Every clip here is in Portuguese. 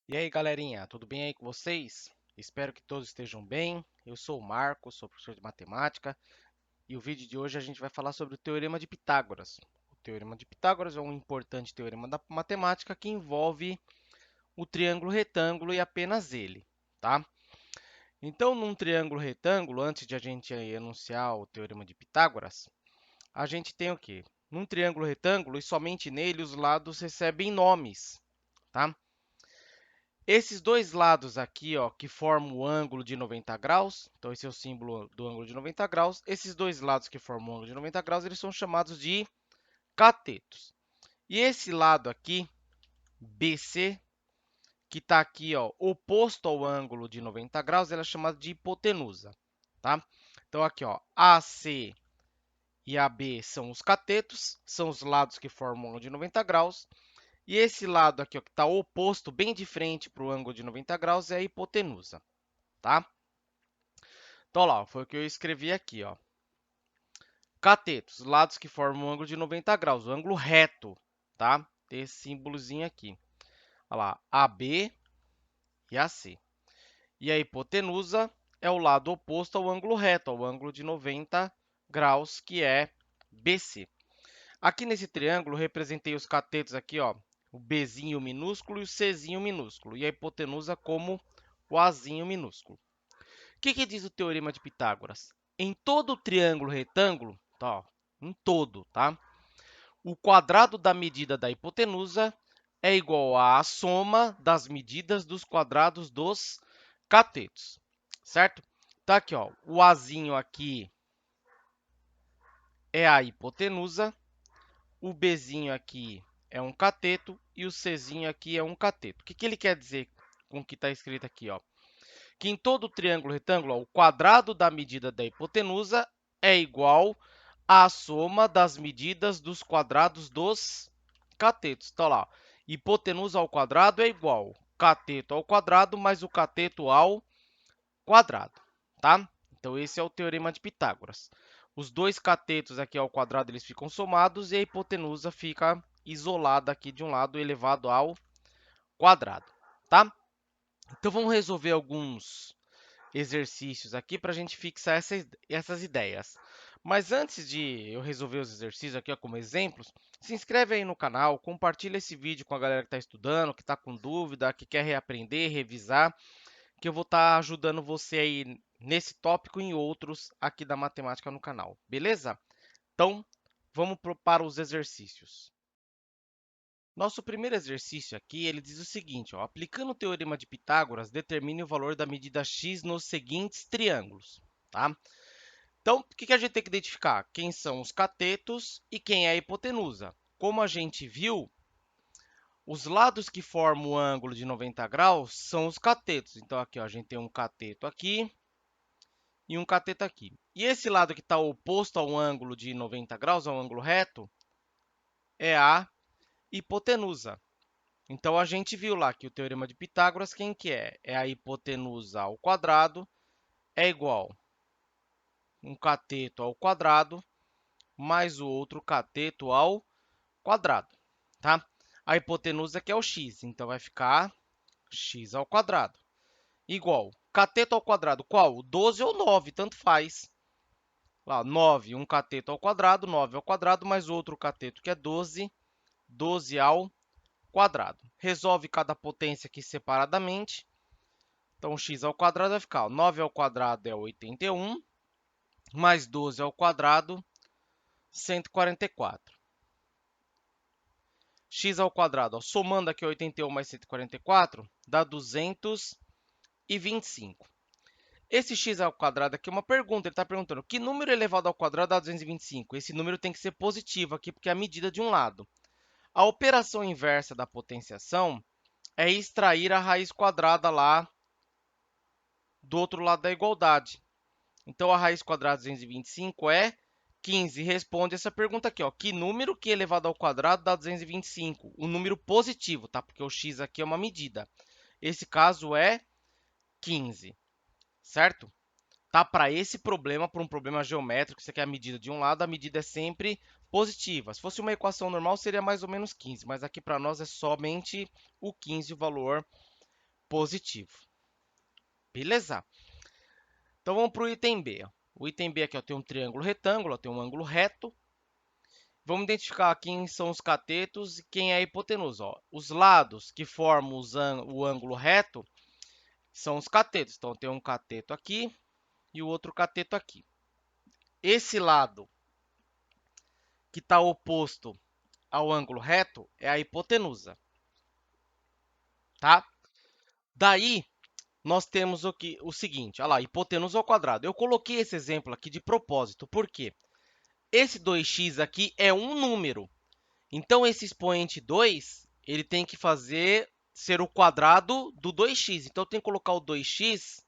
E aí, galerinha, tudo bem aí com vocês? Espero que todos estejam bem. Eu sou o Marcos, sou professor de matemática e o vídeo de hoje a gente vai falar sobre o Teorema de Pitágoras. O Teorema de Pitágoras é um importante teorema da matemática que envolve o triângulo retângulo e apenas ele, tá? Então, num triângulo retângulo, antes de a gente enunciar o Teorema de Pitágoras, a gente tem o quê? Num triângulo retângulo e somente nele os lados recebem nomes, tá? Esses dois lados aqui, ó, que formam o ângulo de 90 graus, então esse é o símbolo do ângulo de 90 graus. Esses dois lados que formam o ângulo de 90 graus, eles são chamados de catetos. E esse lado aqui, BC, que está aqui, ó, oposto ao ângulo de 90 graus, ela é chamada de hipotenusa, tá? Então aqui, ó, AC e AB são os catetos, são os lados que formam o ângulo de 90 graus. E esse lado aqui, ó, que está oposto, bem de frente para o ângulo de 90 graus, é a hipotenusa, tá? Então, lá, foi o que eu escrevi aqui, ó. Catetos, lados que formam um ângulo de 90 graus, o ângulo reto, tá? Tem esse símbolozinho aqui. Olha lá, AB e AC. E a hipotenusa é o lado oposto ao ângulo reto, ao ângulo de 90 graus, que é BC. Aqui nesse triângulo, representei os catetos aqui, ó, o Bzinho minúsculo e o Czinho minúsculo, e a hipotenusa como o Azinho minúsculo. O que diz o Teorema de Pitágoras? Em todo triângulo retângulo, tá, ó, em todo, tá? O quadrado da medida da hipotenusa é igual à soma das medidas dos quadrados dos catetos, certo? Tá aqui, ó, o Azinho aqui é a hipotenusa, o Bzinho aqui é um cateto e o Czinho aqui é um cateto. O que ele quer dizer com o que está escrito aqui, ó? Que em todo triângulo retângulo, ó, o quadrado da medida da hipotenusa é igual à soma das medidas dos quadrados dos catetos. Então, lá, hipotenusa ao quadrado é igual cateto ao quadrado mais o cateto ao quadrado, tá? Então, esse é o teorema de Pitágoras. Os dois catetos aqui ao quadrado eles ficam somados e a hipotenusa fica isolada aqui de um lado elevado ao quadrado, tá? Então, vamos resolver alguns exercícios aqui para a gente fixar essas ideias. Mas antes de eu resolver os exercícios aqui ó, como exemplos, se inscreve aí no canal, compartilha esse vídeo com a galera que está estudando, que está com dúvida, que quer reaprender, revisar, que eu vou estar ajudando você aí nesse tópico e em outros aqui da matemática no canal, beleza? Então, vamos para os exercícios. Nosso primeiro exercício aqui, ele diz o seguinte, ó, aplicando o teorema de Pitágoras, determine o valor da medida x nos seguintes triângulos, tá? Então, o que a gente tem que identificar? Quem são os catetos e quem é a hipotenusa. Como a gente viu, os lados que formam o ângulo de 90 graus são os catetos. Então, aqui ó, a gente tem um cateto aqui e um cateto aqui. E esse lado que está oposto ao ângulo de 90 graus, ao ângulo reto, é a hipotenusa. Então, a gente viu lá que o teorema de Pitágoras, quem que é? É a hipotenusa ao quadrado é igual um cateto ao quadrado mais o outro cateto ao quadrado, tá? A hipotenusa que é o x, então vai ficar x ao quadrado igual cateto ao quadrado, qual? 12 ou 9, tanto faz. Lá, 9, um cateto ao quadrado, 9 ao quadrado, mais outro cateto que é 12, 12 ao quadrado. Resolve cada potência aqui separadamente. Então, x ao quadrado vai ficar, ó, 9 ao quadrado é 81, mais 12 ao quadrado, 144. X ao quadrado, ó, somando aqui 81 mais 144, dá 225. Esse x ao quadrado aqui é uma pergunta, ele está perguntando que número elevado ao quadrado dá 225? Esse número tem que ser positivo aqui, porque é a medida de um lado. A operação inversa da potenciação é extrair a raiz quadrada lá do outro lado da igualdade. Então, a raiz quadrada de 225 é 15. Responde essa pergunta aqui, ó. Que número que elevado ao quadrado dá 225? Um número positivo, tá? Porque o x aqui é uma medida. Esse caso é 15, certo? Tá? Para esse problema, para um problema geométrico, você quer a medida de um lado, a medida é sempre positiva. Se fosse uma equação normal, seria mais ou menos 15, mas aqui para nós é somente o 15 o valor positivo. Beleza? Então, vamos para o item B. Ó. O item B aqui ó, tem um triângulo retângulo, ó, tem um ângulo reto. Vamos identificar quem são os catetos e quem é a hipotenusa. Ó. Os lados que formam o ângulo reto são os catetos. Então, tem um cateto aqui e o outro cateto aqui. Esse lado que está oposto ao ângulo reto é a hipotenusa. Tá? Daí, nós temos o seguinte, olha lá, hipotenusa ao quadrado. Eu coloquei esse exemplo aqui de propósito, por quê? Esse 2x aqui é um número. Então, esse expoente 2, ele tem que ser o quadrado do 2x. Então, eu tenho que colocar o 2x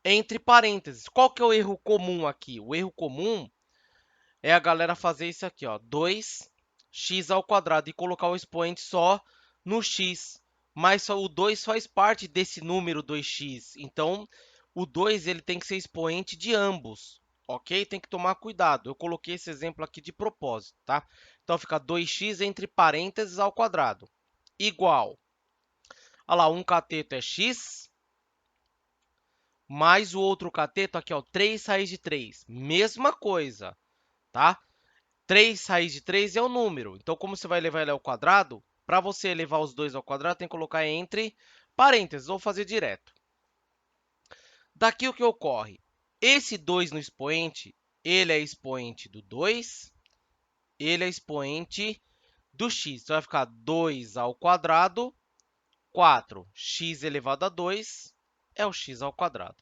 entre parênteses. Qual que é o erro comum aqui? O erro comum é a galera fazer isso aqui, ó, 2x ao quadrado e colocar o expoente só no x. Mas só o 2 faz parte desse número 2x. Então, o 2 ele tem que ser expoente de ambos, ok? Tem que tomar cuidado. Eu coloquei esse exemplo aqui de propósito, tá? Então, fica 2x entre parênteses ao quadrado, igual. Olha lá, um cateto é x, mais o outro cateto aqui, ó, 3 raiz de 3. Mesma coisa, tá? 3 raiz de 3 é o número. Então, como você vai levar ele ao quadrado, para você elevar os dois ao quadrado, tem que colocar entre parênteses ou fazer direto. Daqui o que ocorre? Esse 2 no expoente, ele é expoente do 2, ele é expoente do x. Então, vai ficar 2 ao quadrado, 4. X elevado a 2 é o x ao quadrado.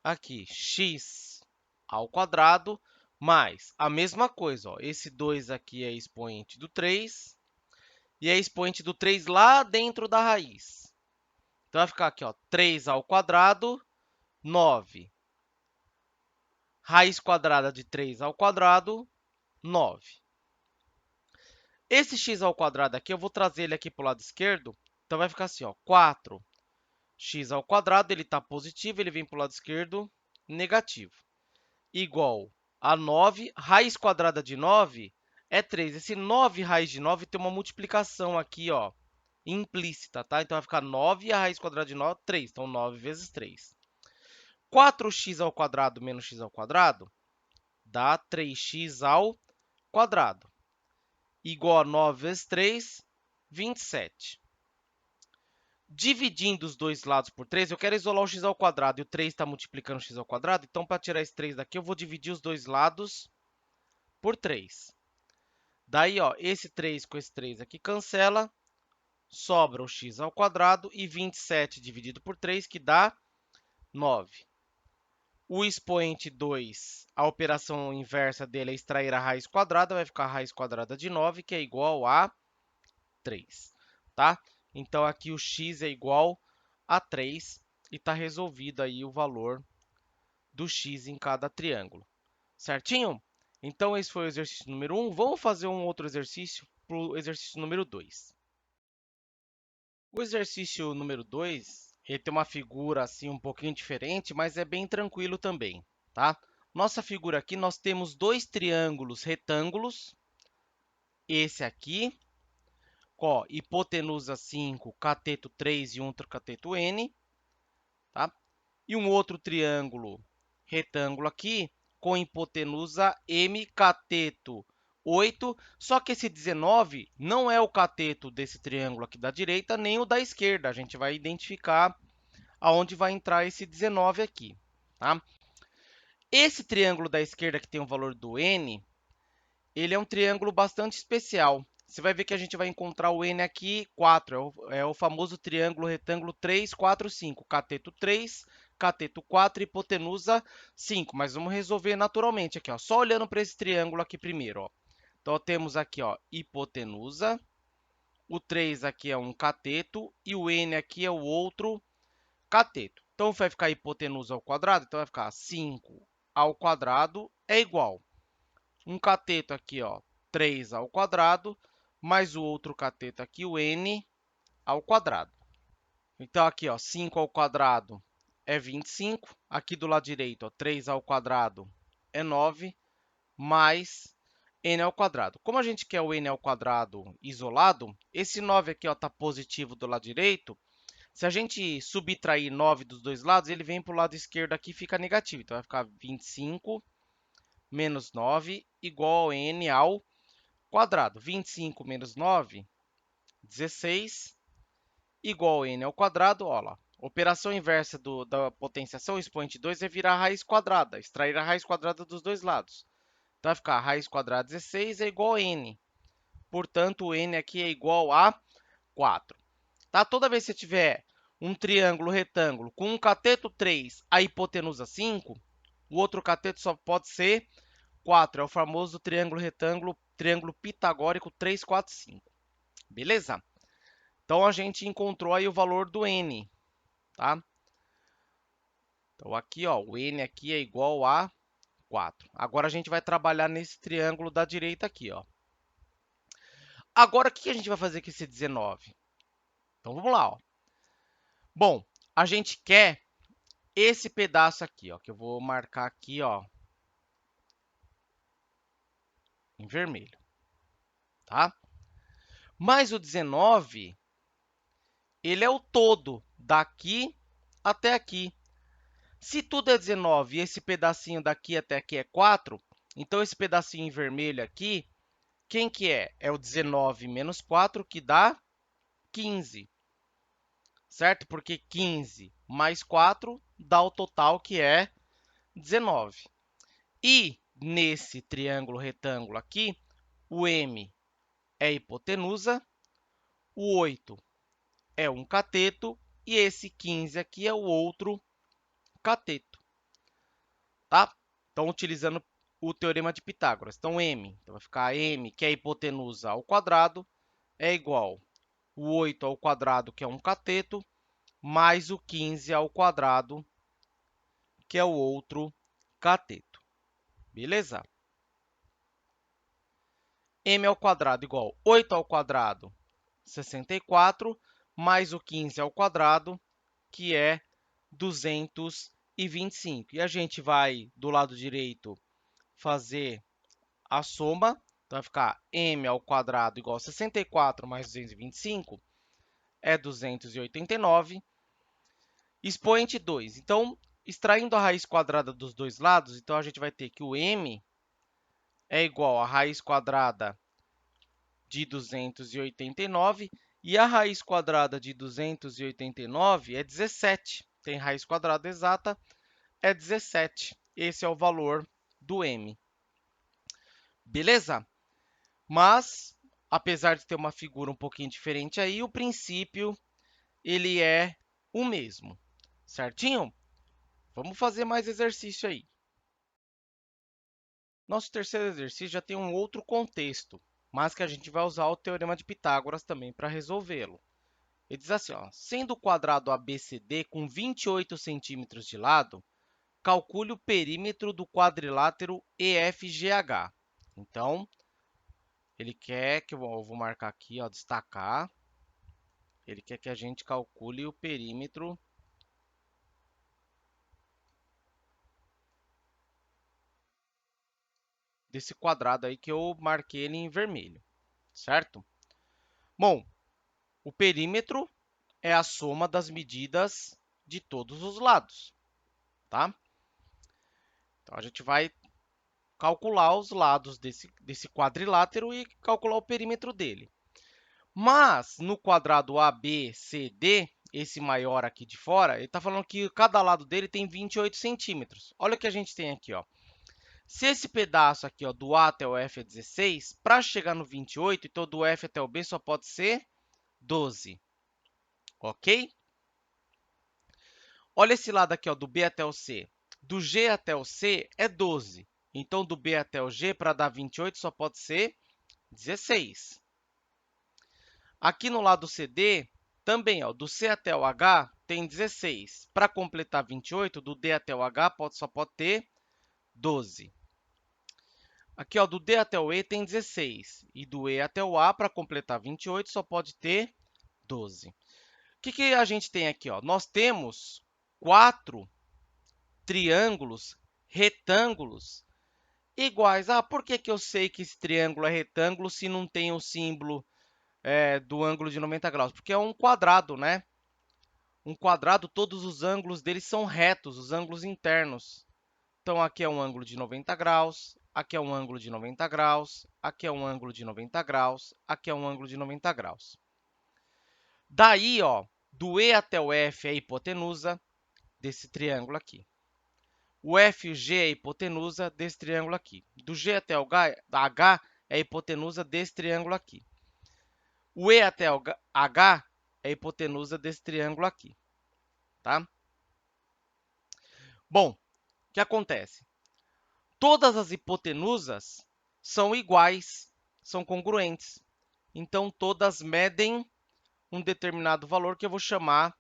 Aqui, x ao quadrado, mais a mesma coisa. Ó, esse 2 aqui é expoente do 3 e é expoente do 3 lá dentro da raiz. Então, vai ficar aqui, ó, 3 ao quadrado, 9. Raiz quadrada de 3 ao quadrado, 9. Esse x ao quadrado aqui, eu vou trazer ele aqui para o lado esquerdo. Então, vai ficar assim, ó, 4x ao quadrado, ele está positivo, ele vem para o lado esquerdo, negativo. Igual a 9, raiz quadrada de 9 é 3. Esse 9 raiz de 9 tem uma multiplicação aqui, ó, implícita, tá? Então, vai ficar 9 e a raiz quadrada de 9, 3. Então, 9 vezes 3. 4x ao quadrado menos x ao quadrado dá 3x ao quadrado. Igual a 9 vezes 3, 27. Dividindo os dois lados por 3, eu quero isolar o x ao quadrado e o 3 está multiplicando o x ao quadrado. Então, para tirar esse 3 daqui, eu vou dividir os dois lados por 3. Daí, ó, esse 3 com esse 3 aqui cancela, sobra o x ao quadrado e 27 dividido por 3, que dá 9. O expoente 2, a operação inversa dele é extrair a raiz quadrada, vai ficar a raiz quadrada de 9, que é igual a 3, tá? Então, aqui o x é igual a 3 e está resolvido aí o valor do x em cada triângulo, certinho? Então, esse foi o exercício número 1. Vamos fazer um outro exercício para o exercício número 2. O exercício número 2, ele tem uma figura assim um pouquinho diferente, mas é bem tranquilo também, tá? Nossa figura aqui, nós temos dois triângulos retângulos. Esse aqui, ó, hipotenusa 5, cateto 3 e outro cateto n, tá? E um outro triângulo retângulo aqui, com hipotenusa m, cateto 8, só que esse 19 não é o cateto desse triângulo aqui da direita, nem o da esquerda. A gente vai identificar aonde vai entrar esse 19 aqui, tá? Esse triângulo da esquerda que tem o valor do n, ele é um triângulo bastante especial. Você vai ver que a gente vai encontrar o n aqui, 4, é o famoso triângulo retângulo 3, 4, 5, cateto 3, cateto 4, hipotenusa 5, mas vamos resolver naturalmente aqui, ó, só olhando para esse triângulo aqui primeiro, ó. Então, temos aqui, ó, hipotenusa, o 3 aqui é um cateto e o n aqui é o outro cateto. Então, vai ficar hipotenusa ao quadrado, então vai ficar 5 ao quadrado é igual um cateto aqui, ó, 3 ao quadrado, mais o outro cateto aqui, o n ao quadrado. Então, aqui, ó, 5 ao quadrado é 25. Aqui do lado direito, ó, 3 ao quadrado é 9, mais n ao quadrado. Como a gente quer o n ao quadrado isolado, esse 9 aqui está positivo do lado direito. Se a gente subtrair 9 dos dois lados, ele vem para o lado esquerdo aqui e fica negativo. Então, vai ficar 25 menos 9 igual a n ao quadrado. 25 menos 9, 16, igual a n ao quadrado. Olha lá. Operação inversa da potenciação expoente 2 é virar a raiz quadrada, extrair a raiz quadrada dos dois lados. Então, vai ficar a raiz quadrada de 16 é igual a n. Portanto, o n aqui é igual a 4. Tá? Toda vez que você tiver um triângulo retângulo com um cateto 3, a hipotenusa 5, o outro cateto só pode ser 4. É o famoso triângulo retângulo, triângulo pitagórico 3, 4, 5. Beleza? Então, a gente encontrou aí o valor do n. Tá? Então, aqui, ó, o n aqui é igual a 4. Agora, a gente vai trabalhar nesse triângulo da direita aqui. Ó. Agora, o que a gente vai fazer com esse 19? Então, vamos lá. Ó. Bom, a gente quer esse pedaço aqui, ó, que eu vou marcar aqui, ó, em vermelho, tá? Mas o 19, ele é o todo daqui até aqui. Se tudo é 19 e esse pedacinho daqui até aqui é 4, então esse pedacinho em vermelho aqui, quem que é? É o 19 menos 4, que dá 15, certo? Porque 15 mais 4 dá o total, que é 19. E nesse triângulo retângulo aqui, o M é a hipotenusa, o 8 é um cateto e esse 15 aqui é o outro cateto, tá? Então, utilizando o teorema de Pitágoras. Então, m, então vai ficar m, que é a hipotenusa ao quadrado, é igual o 8 ao quadrado, que é um cateto, mais o 15 ao quadrado, que é o outro cateto. Beleza? M ao quadrado igual 8 ao quadrado, 64, mais o 15 ao quadrado, que é 225. E a gente vai, do lado direito, fazer a soma. Então, vai ficar m ao quadrado igual a 64 mais 225 é 289. Expoente 2. Então, extraindo a raiz quadrada dos dois lados, então a gente vai ter que o m é igual a raiz quadrada de 289 e a raiz quadrada de 289 é 17. Tem raiz quadrada exata, é 17. Esse é o valor do m. Beleza? Mas, apesar de ter uma figura um pouquinho diferente aí, o princípio ele é o mesmo. Certinho? Vamos fazer mais exercício aí. Nosso terceiro exercício já tem um outro contexto, mas que a gente vai usar o teorema de Pitágoras também para resolvê-lo. Ele diz assim, ó, sendo o quadrado ABCD com 28 centímetros de lado, calcule o perímetro do quadrilátero EFGH. Então, ele quer que eu vou marcar aqui, ó, destacar. Ele quer que a gente calcule o perímetro desse quadrado aí que eu marquei ele em vermelho, certo? Bom, o perímetro é a soma das medidas de todos os lados, tá? Então, a gente vai calcular os lados desse quadrilátero e calcular o perímetro dele. Mas, no quadrado ABCD, esse maior aqui de fora, ele está falando que cada lado dele tem 28 centímetros. Olha o que a gente tem aqui, ó. Se esse pedaço aqui, ó, do A até o F é 16, para chegar no 28, então do F até o B só pode ser 12, ok? Olha esse lado aqui, ó, do B até o C. Do G até o C é 12. Então, do B até o G, para dar 28, só pode ser 16. Aqui no lado CD, também, ó, do C até o H tem 16. Para completar 28, do D até o H só pode ter 12. Aqui, ó, do D até o E tem 16. E do E até o A, para completar 28, só pode ter 12. O que a gente tem aqui? Ó? Nós temos 4 triângulos retângulos iguais. Ah, por que que eu sei que esse triângulo é retângulo se não tem o símbolo do ângulo de 90 graus? Porque é um quadrado, né? Um quadrado, todos os ângulos deles são retos, os ângulos internos. Então, aqui é um ângulo de 90 graus, aqui é um ângulo de 90 graus, aqui é um ângulo de 90 graus, aqui é um ângulo de 90 graus. Daí, ó, do E até o F é a hipotenusa desse triângulo aqui. O F e o G é a hipotenusa desse triângulo aqui. Do G até o H é a hipotenusa desse triângulo aqui. O E até o H é a hipotenusa desse triângulo aqui, tá? Bom, o que acontece? Todas as hipotenusas são iguais, são congruentes. Então, todas medem um determinado valor que eu vou chamar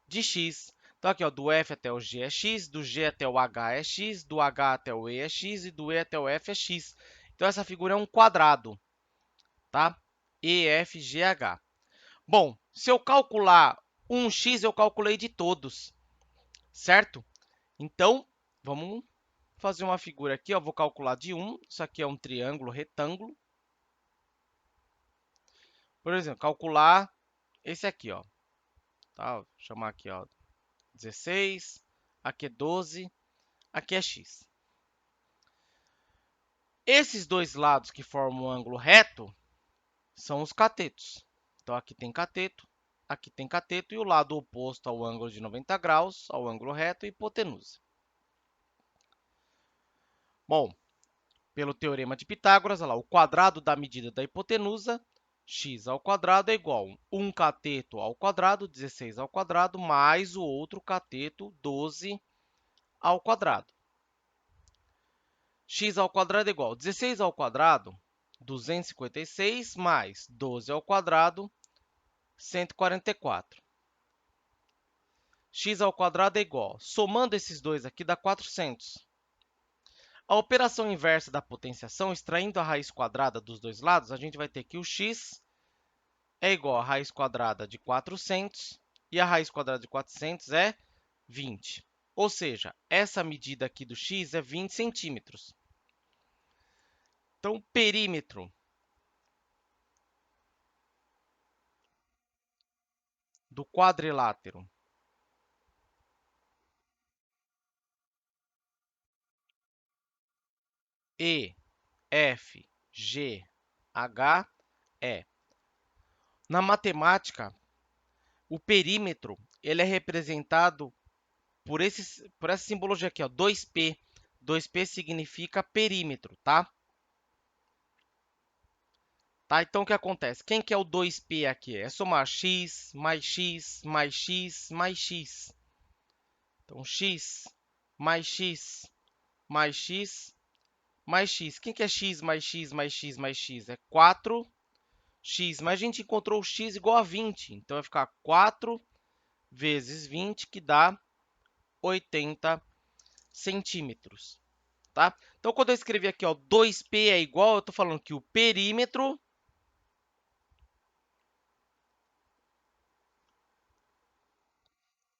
de x. Então, aqui, ó, do F até o G é x, do G até o H é x, do H até o E é x e do E até o F é x. Então, essa figura é um quadrado, tá? E, F, G, H. Bom, se eu calcular um x, eu calculei de todos, certo? Então, vamos fazer uma figura aqui, ó, vou calcular de 1. Isso aqui é um triângulo retângulo. Por exemplo, calcular esse aqui, ó. Tá? Vou chamar aqui, ó, 16. Aqui é 12. Aqui é x. Esses dois lados que formam um ângulo reto são os catetos. Então, aqui tem cateto, e o lado oposto ao ângulo de 90 graus, ao ângulo reto, é hipotenusa. Bom, pelo teorema de Pitágoras, olha lá, o quadrado da medida da hipotenusa, x ao quadrado é igual a 1 cateto ao quadrado, 16 ao quadrado, mais o outro cateto, 12 ao quadrado. X ao quadrado é igual a 16 ao quadrado, 256, mais 12 ao quadrado, 144. X ao quadrado é igual, somando esses dois aqui, dá 400. A operação inversa da potenciação, extraindo a raiz quadrada dos dois lados, a gente vai ter que o x é igual a raiz quadrada de 400, e a raiz quadrada de 400 é 20. Ou seja, essa medida aqui do x é 20 centímetros. Então, o perímetro do quadrilátero EFGH é, na matemática, o perímetro ele é representado por essa simbologia aqui, ó, 2P. 2P significa perímetro, tá? Então, o que acontece? Quem que é o 2P aqui? É somar x mais x mais x mais x. Então, x mais x mais x mais x. Quem que é x mais x mais x mais x? É 4x. Mas a gente encontrou o x igual a 20. Então, vai ficar 4 vezes 20, que dá 80 centímetros. Tá? Então, quando eu escrevi aqui, ó, 2P é igual, eu estou falando que o perímetro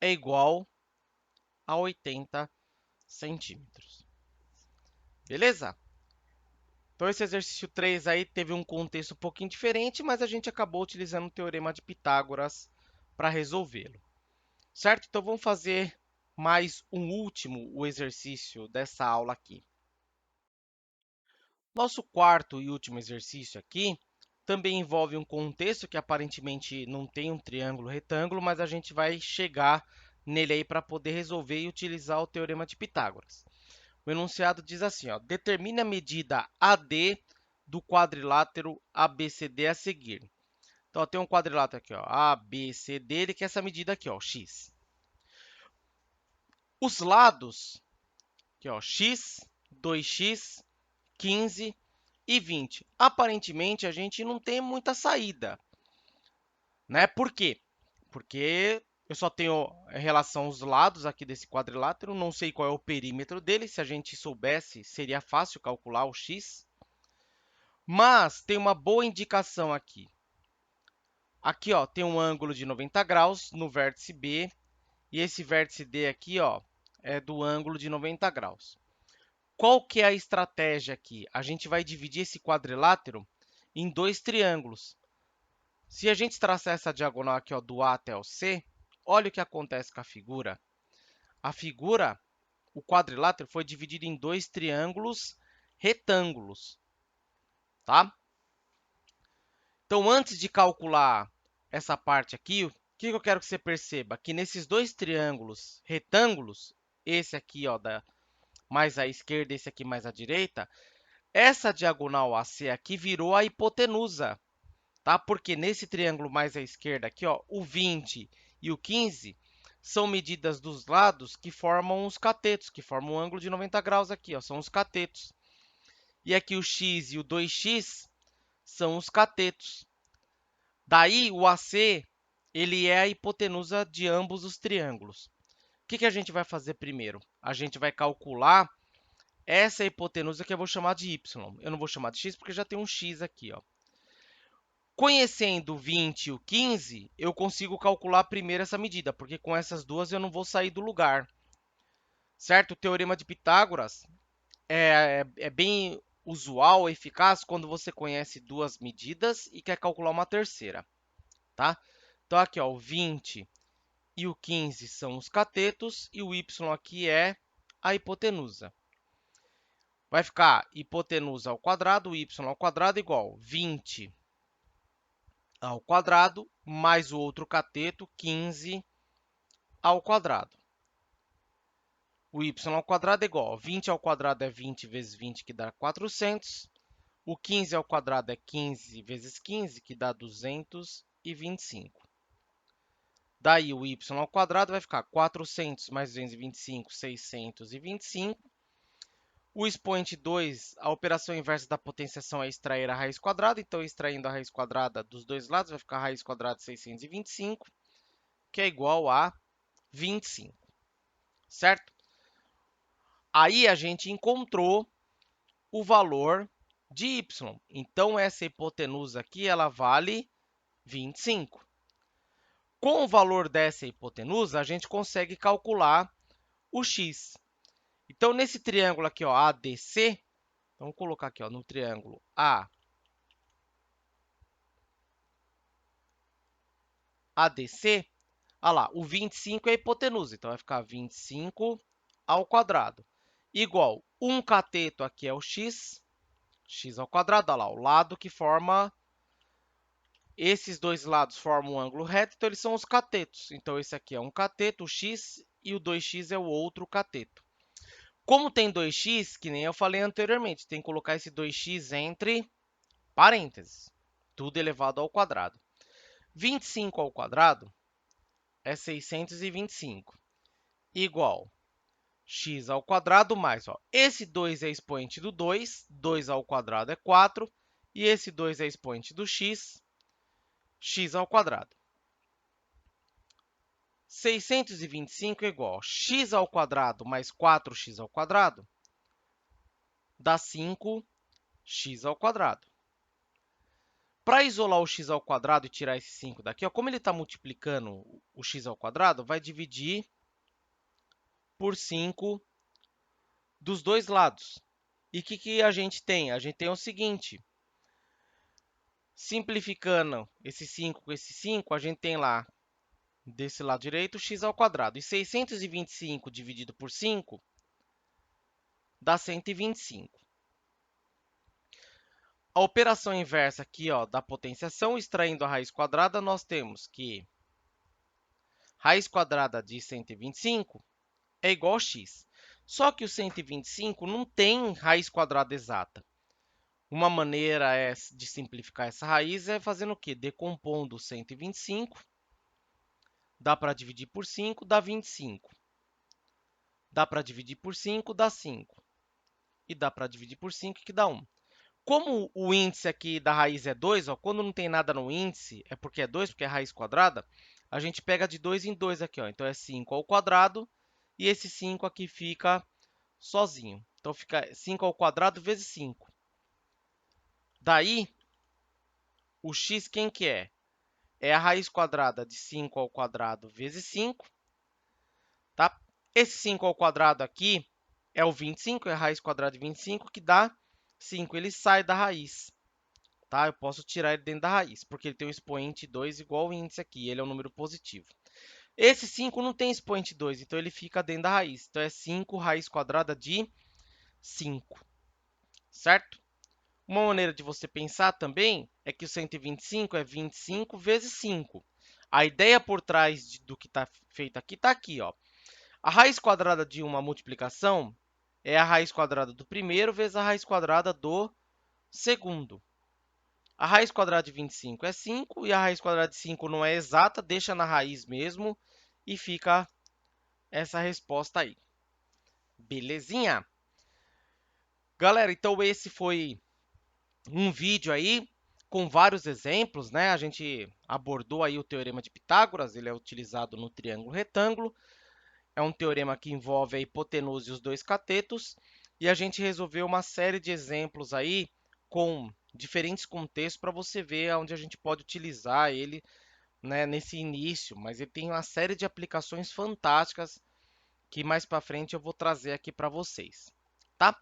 é igual a 80 centímetros. Beleza? Então, esse exercício 3 aí teve um contexto um pouquinho diferente, mas a gente acabou utilizando o teorema de Pitágoras para resolvê-lo. Certo? Então, vamos fazer mais um último o exercício dessa aula aqui. Nosso quarto e último exercício aqui também envolve um contexto que aparentemente não tem um triângulo retângulo, mas a gente vai chegar nele aí para poder resolver e utilizar o teorema de Pitágoras. O enunciado diz assim, ó, determine a medida AD do quadrilátero ABCD a seguir. Então, ó, tem um quadrilátero aqui, ó, ABCD, ele quer essa medida aqui, ó, x. Os lados, aqui, ó, x, 2x, 15 e 20. Aparentemente, a gente não tem muita saída, né? Por quê? Porque eu só tenho relação aos lados aqui desse quadrilátero, não sei qual é o perímetro dele. Se a gente soubesse, seria fácil calcular o x. Mas tem uma boa indicação aqui. Aqui, ó, tem um ângulo de 90 graus no vértice B, e esse vértice D aqui, ó, é do ângulo de 90 graus. Qual que é a estratégia aqui? A gente vai dividir esse quadrilátero em dois triângulos. Se a gente traçar essa diagonal aqui, ó, do A até o C, olha o que acontece com a figura. A figura, o quadrilátero, foi dividido em dois triângulos retângulos, tá? Então, antes de calcular essa parte aqui, o que eu quero que você perceba? Que nesses dois triângulos retângulos, esse aqui, ó, mais à esquerda, esse aqui mais à direita, essa diagonal AC aqui virou a hipotenusa, tá? Porque nesse triângulo mais à esquerda aqui, ó, o 20 e o 15 são medidas dos lados que formam os catetos, que formam um ângulo de 90 graus aqui, ó, são os catetos. E aqui o x e o 2x são os catetos. Daí o AC, ele é a hipotenusa de ambos os triângulos. O que a gente vai fazer primeiro? A gente vai calcular essa hipotenusa que eu vou chamar de y. Eu não vou chamar de x porque já tem um x aqui, ó. Conhecendo o 20 e o 15, eu consigo calcular primeiro essa medida, porque com essas duas eu não vou sair do lugar. Certo? O teorema de Pitágoras é bem usual, eficaz, quando você conhece duas medidas e quer calcular uma terceira. Tá? Então, aqui, ó, o 20 e o 15 são os catetos e o y aqui é a hipotenusa. Vai ficar hipotenusa ao quadrado, y ao quadrado igual 20 ao quadrado mais o outro cateto, 15 ao quadrado. O y ao quadrado é igual a 20 ao quadrado é 20 vezes 20, que dá 400. O 15 ao quadrado é 15 vezes 15, que dá 225. Daí, o y ao quadrado vai ficar 400 mais 225, 625. O expoente 2, a operação inversa da potenciação é extrair a raiz quadrada. Então, extraindo a raiz quadrada dos dois lados, vai ficar a raiz quadrada de 625, que é igual a 25, certo? Aí, a gente encontrou o valor de y. Então, essa hipotenusa aqui, ela vale 25. Com o valor dessa hipotenusa, a gente consegue calcular o x. Então, nesse triângulo aqui, ó, ADC, então, vamos colocar aqui, ó, no triângulo ADC, olha lá, o 25 é a hipotenusa, então vai ficar 25 ao quadrado, igual 1 cateto aqui é o x, x ao quadrado, olha lá, o lado que forma, esses dois lados formam um ângulo reto, então eles são os catetos. Então, esse aqui é um cateto, o x, e o 2x é o outro cateto. Como tem 2x, que nem eu falei anteriormente, tem que colocar esse 2x entre parênteses, tudo elevado ao quadrado. 25 ao quadrado é 625, igual x ao quadrado mais, ó, esse 2 é expoente do 2, 2 ao quadrado é 4, e esse 2 é expoente do x, x ao quadrado. 625 é igual a x ao quadrado mais 4x ao quadrado, dá 5x ao quadrado. Para isolar o x ao quadrado e tirar esse 5 daqui, ó, como ele está multiplicando o x ao quadrado, vai dividir por 5 dos dois lados. E o que a gente tem? A gente tem o seguinte, simplificando esse 5 com esse 5, a gente tem lá, desse lado direito, x ao quadrado. E 625 dividido por 5 dá 125. A operação inversa aqui, ó, da potenciação, extraindo a raiz quadrada, nós temos que raiz quadrada de 125 é igual a x. Só que o 125 não tem raiz quadrada exata. Uma maneira de simplificar essa raiz é fazendo o quê? Decompondo o 125. Dá para dividir por 5, dá 25. Dá para dividir por 5, dá 5. E dá para dividir por 5, que dá 1. Como o índice aqui da raiz é 2, ó, quando não tem nada no índice, é porque é 2, porque é raiz quadrada, a gente pega de 2 em 2 aqui. Ó. Então, é 5 ao quadrado, e esse 5 aqui fica sozinho. Então, fica 5 ao quadrado vezes 5. Daí, o x quem que é? É a raiz quadrada de 5 ao quadrado vezes 5. Tá? Esse 5 ao quadrado aqui é o 25, é a raiz quadrada de 25, que dá 5. Ele sai da raiz, tá? Eu posso tirar ele dentro da raiz, porque ele tem um expoente 2 igual ao índice aqui, ele é um número positivo. Esse 5 não tem expoente 2, então ele fica dentro da raiz. Então é 5 raiz quadrada de 5, certo? Uma maneira de você pensar também é que o 125 é 25 vezes 5. A ideia por trás do que está feito aqui está aqui, ó. A raiz quadrada de uma multiplicação é a raiz quadrada do primeiro vezes a raiz quadrada do segundo. A raiz quadrada de 25 é 5 e a raiz quadrada de 5 não é exata, deixa na raiz mesmo e fica essa resposta aí. Belezinha? Galera, então esse foi um vídeo aí com vários exemplos, né? A gente abordou aí o teorema de Pitágoras, ele é utilizado no triângulo retângulo. É um teorema que envolve a hipotenusa e os dois catetos, e a gente resolveu uma série de exemplos aí com diferentes contextos para você ver onde a gente pode utilizar ele, né, nesse início, mas ele tem uma série de aplicações fantásticas que mais para frente eu vou trazer aqui para vocês, tá?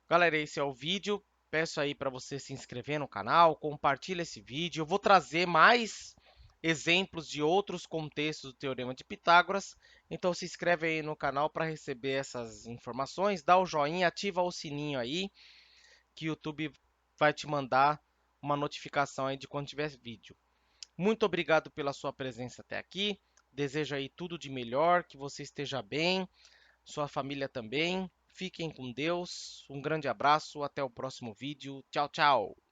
Galera, esse é o vídeo. Peço aí para você se inscrever no canal, compartilha esse vídeo. Eu vou trazer mais exemplos de outros contextos do Teorema de Pitágoras. Então se inscreve aí no canal para receber essas informações. Dá o joinha, ativa o sininho aí, que o YouTube vai te mandar uma notificação aí de quando tiver vídeo. Muito obrigado pela sua presença até aqui. Desejo aí tudo de melhor, que você esteja bem, sua família também. Fiquem com Deus. Um grande abraço. Até o próximo vídeo. Tchau, tchau.